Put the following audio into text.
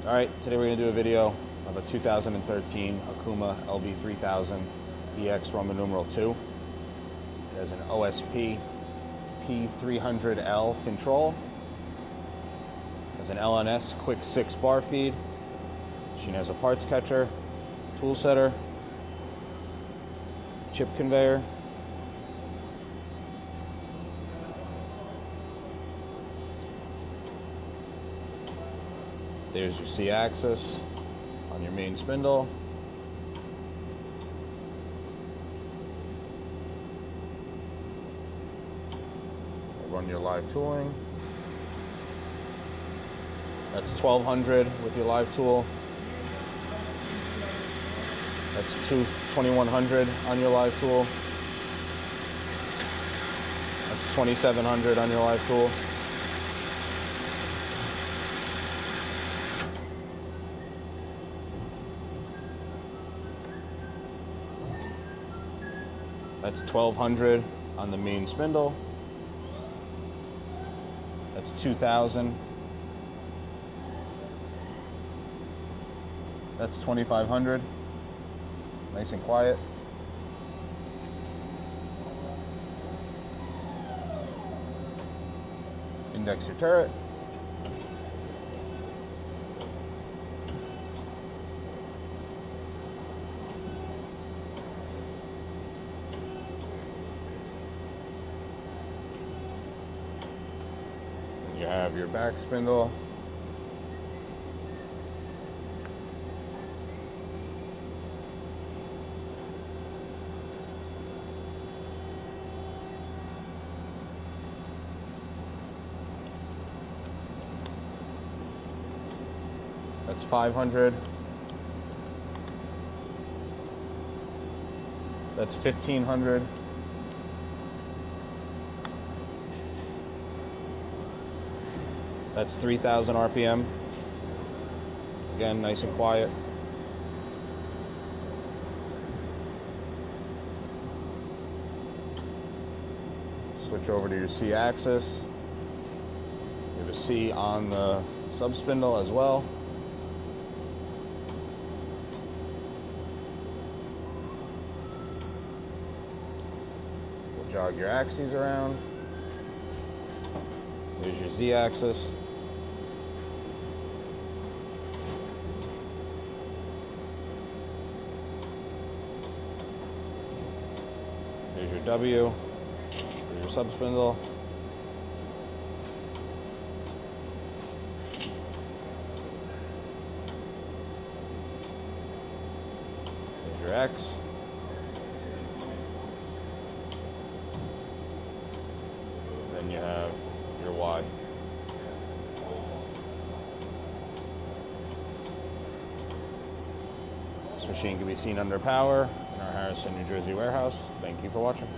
Alright, today we're going to do a video of a 2013 Okuma LB-3000EX Roman numeral 2. It has an OSP P300L control. It has an LNS quick 6-bar feed. Machine has a parts catcher, tool setter, chip conveyor, there's your C-axis on your main spindle. Run your live tooling. That's 1200 with your live tool. That's 2100 on your live tool. That's 2700 on your live tool. That's 1200 on the main spindle. That's 2000. That's 2500. Nice and quiet. Index your turret. You have your back spindle. That's 500. That's 1500. That's 3000 RPM. Again, nice and quiet. Switch over to your C-axis. You have a C on the sub-spindle as well. We'll jog your axes around. There's your Z-axis. There's your W. There's your sub-spindle. There's your X. Then you have your Y. This machine can be seen under power in our Harrison, New Jersey warehouse. Thank you for watching.